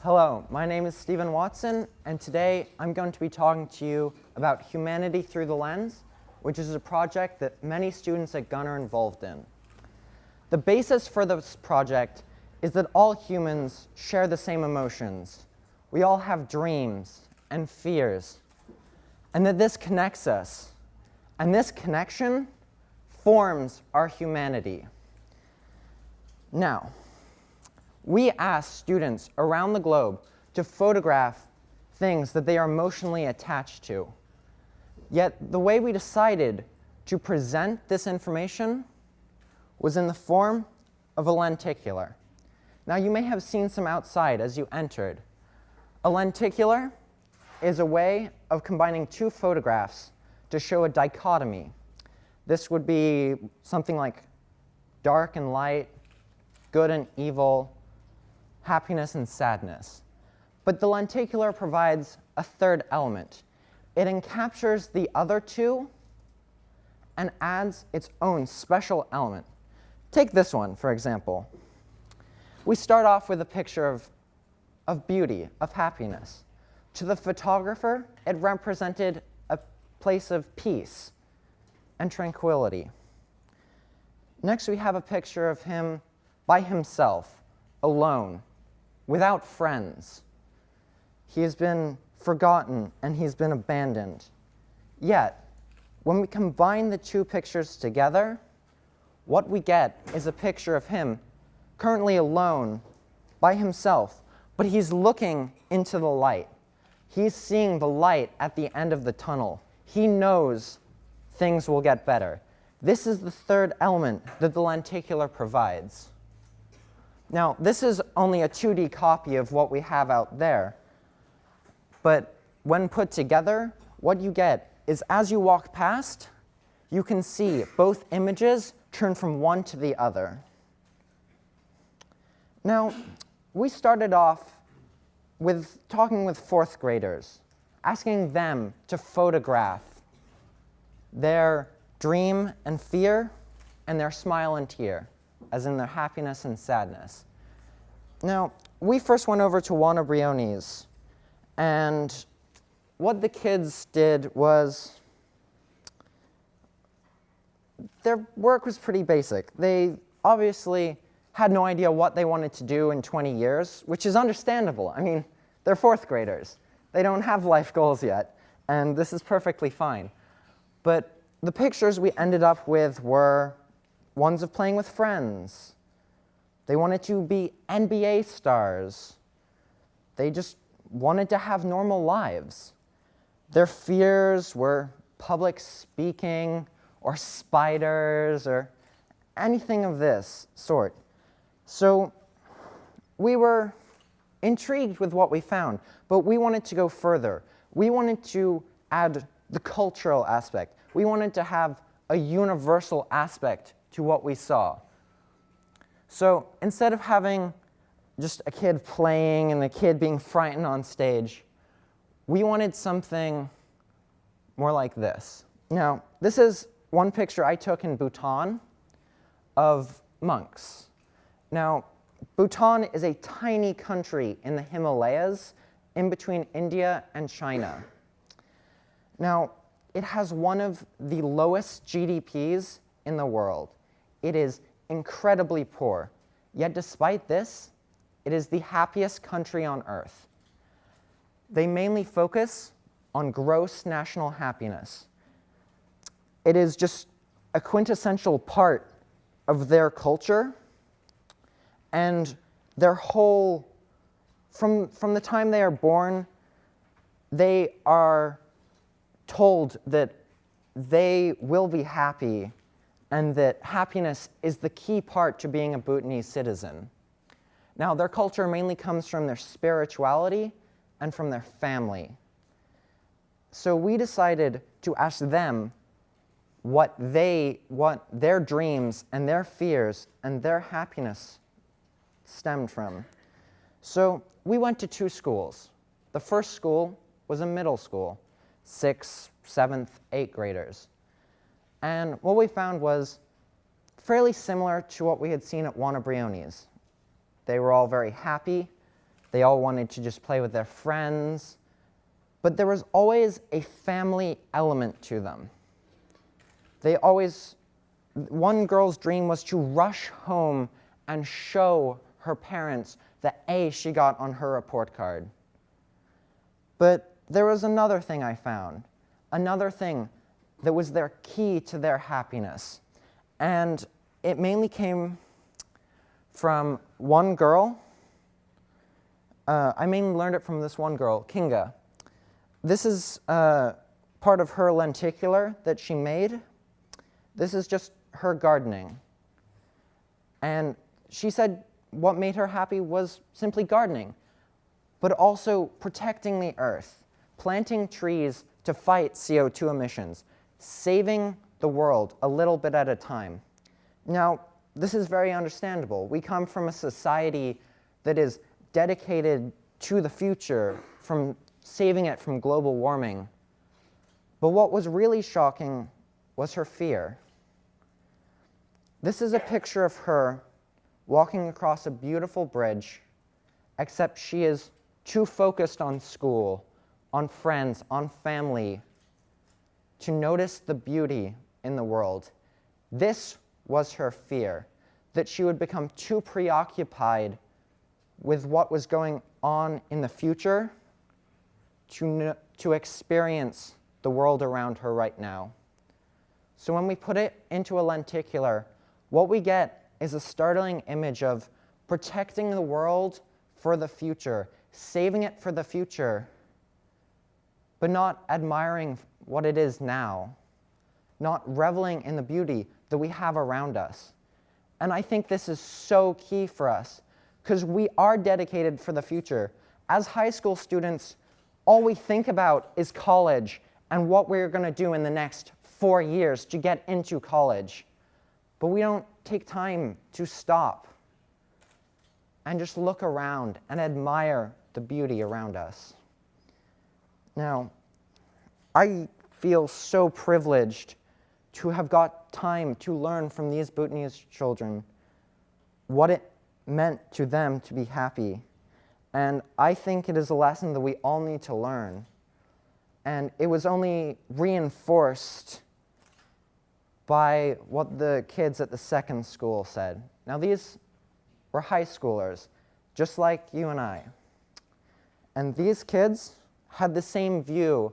Hello, my name is Stephen Watson, and today I'm going to be talking to you about Humanity Through the Lens, which is a project that many students at Gunn are involved in. The basis for this project is that all humans share the same emotions. We all have dreams and fears, and that this connects us. And this connection forms our humanity. Now, we ask students around the globe to photograph things that they are emotionally attached to. Yet the way we decided to present this information was in the form of a lenticular. Now, you may have seen some outside as you entered. A lenticular is a way of combining two photographs to show a dichotomy. This would be something like dark and light, good and evil, happiness and sadness. But the lenticular provides a third element. It encaptures the other two and adds its own special element. Take this one, for example. We start off with a picture of beauty, of happiness. To the photographer, it represented a place of peace and tranquility. Next, we have a picture of him by himself, alone, without friends. He has been forgotten and he's been abandoned. Yet, when we combine the two pictures together, what we get is a picture of him currently alone, by himself, but he's looking into the light. He's seeing the light at the end of the tunnel. He knows things will get better. This is the third element that the lenticular provides. Now, this is only a 2D copy of what we have out there, but when put together, what you get is as you walk past, you can see both images turn from one to the other. Now, we started off with talking with fourth graders, asking them to photograph their dream and fear and their smile and tear, as in their happiness and sadness. Now, we first went over to Juana Briones, and what the kids did was, their work was pretty basic. They obviously had no idea what they wanted to do in 20 years, which is understandable. I mean, they're fourth graders. They don't have life goals yet, and this is perfectly fine. But the pictures we ended up with were ones of playing with friends. They wanted to be NBA stars. They just wanted to have normal lives. Their fears were public speaking or spiders or anything of this sort. So we were intrigued with what we found, but we wanted to go further. We wanted to add the cultural aspect. We wanted to have a universal aspect to what we saw. So instead of having just a kid playing and a kid being frightened on stage, we wanted something more like this. Now, this is one picture I took in Bhutan of monks. Now, Bhutan is a tiny country in the Himalayas in between India and China. Now, it has one of the lowest GDPs in the world. It is incredibly poor. Yet despite this, it is the happiest country on earth. They mainly focus on gross national happiness. It is just a quintessential part of their culture, and their whole, from the time they are born, they are told that they will be happy and that happiness is the key part to being a Bhutanese citizen. Now, their culture mainly comes from their spirituality and from their family. So we decided to ask them what their dreams and their fears and their happiness stemmed from. So we went to two schools. The first school was a middle school, 6th, 7th, 8th graders. And what we found was fairly similar to what we had seen at Juana Briones. They were all very happy, They all wanted to just play with their friends. But there was always a family element to them. One girl's dream was to rush home and show her parents the A she got on her report card. But there was another thing I found, another thing that was their key to their happiness. And it mainly came from one girl. I mainly learned it from this one girl, Kinga. This is part of her lenticular that she made. This is just her gardening. And she said what made her happy was simply gardening, but also protecting the earth, planting trees to fight CO2 emissions, saving the world a little bit at a time. Now, this is very understandable. We come from a society that is dedicated to the future, from saving it from global warming. But what was really shocking was her fear. This is a picture of her walking across a beautiful bridge, except she is too focused on school, on friends, on family, to notice the beauty in the world. This was her fear, that she would become too preoccupied with what was going on in the future to experience the world around her right now. So when we put it into a lenticular, what we get is a startling image of protecting the world for the future, saving it for the future, but not admiring what it is now, not reveling in the beauty that we have around us. And I think this is so key for us, because we are dedicated for the future. As high school students, all we think about is college and what we're going to do in the next 4 years to get into college. But we don't take time to stop and just look around and admire the beauty around us. Now, I feel so privileged to have got time to learn from these Bhutanese children what it meant to them to be happy. And I think it is a lesson that we all need to learn. And it was only reinforced by what the kids at the second school said. Now, these were high schoolers, just like you and I. And these kids had the same view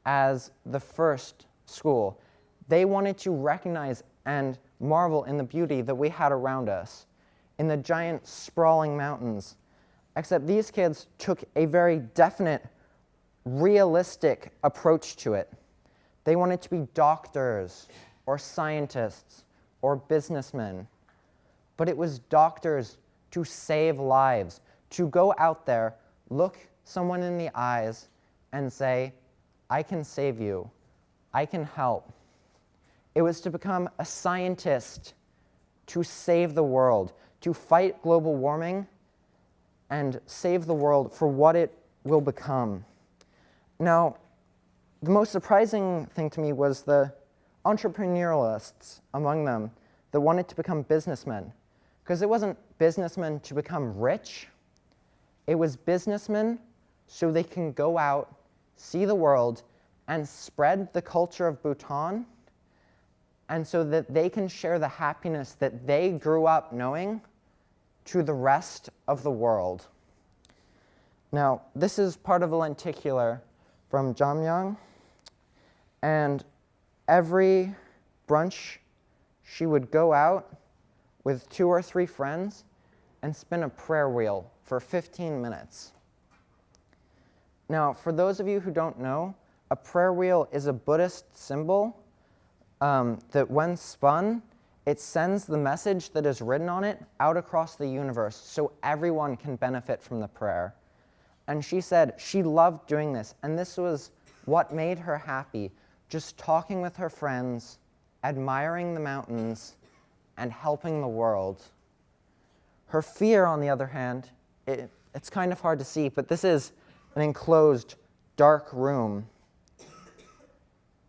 as the first school. They wanted to recognize and marvel in the beauty that we had around us, in the giant sprawling mountains. Except these kids took a very definite, realistic approach to it. They wanted to be doctors, or scientists, or businessmen. But it was doctors to save lives, to go out there, look someone in the eyes, and say, I can save you, I can help. It was to become a scientist to save the world, to fight global warming, and save the world for what it will become. Now, the most surprising thing to me was the entrepreneurialists among them that wanted to become businessmen. Because it wasn't businessmen to become rich, it was businessmen so they can go out, see the world, and spread the culture of Bhutan, and so that they can share the happiness that they grew up knowing to the rest of the world. Now, this is part of a lenticular from Jamyang, and every brunch she would go out with 2 or 3 friends and spin a prayer wheel for 15 minutes. Now, for those of you who don't know, a prayer wheel is a Buddhist symbol that when spun, it sends the message that is written on it out across the universe so everyone can benefit from the prayer. And she said she loved doing this, and this was what made her happy, just talking with her friends, admiring the mountains, and helping the world. Her fear, on the other hand, it's kind of hard to see, but this is an enclosed, dark room.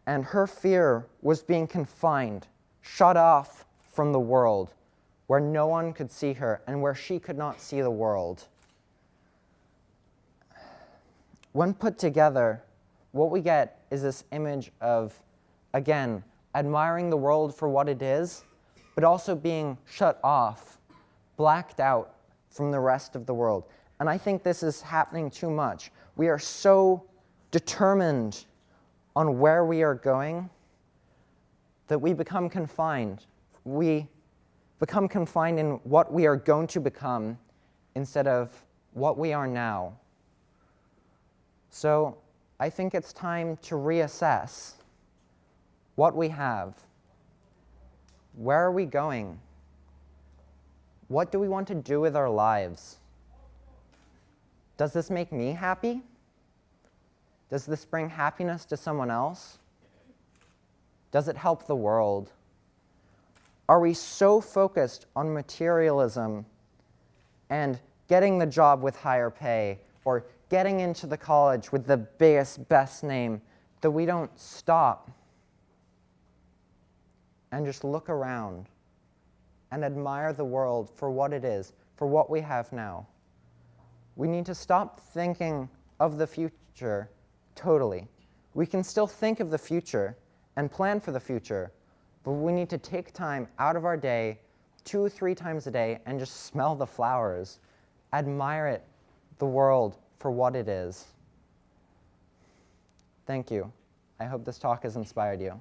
And her fear was being confined, shut off from the world, where no one could see her and where she could not see the world. when put together, what we get is this image of, again, admiring the world for what it is, but also being shut off, blacked out from the rest of the world. And I think this is happening too much. We are so determined on where we are going that we become confined. We become confined in what we are going to become instead of what we are now. So I think it's time to reassess what we have. Where are we going? What do we want to do with our lives? Does this make me happy? Does this bring happiness to someone else? Does it help the world? Are we so focused on materialism and getting the job with higher pay or getting into the college with the biggest, best name that we don't stop and just look around and admire the world for what it is, for what we have now? We need to stop thinking of the future totally. We can still think of the future and plan for the future, but we need to take time out of our day 2 or 3 times a day and just smell the flowers, admire it, the world for what it is. Thank you. I hope this talk has inspired you.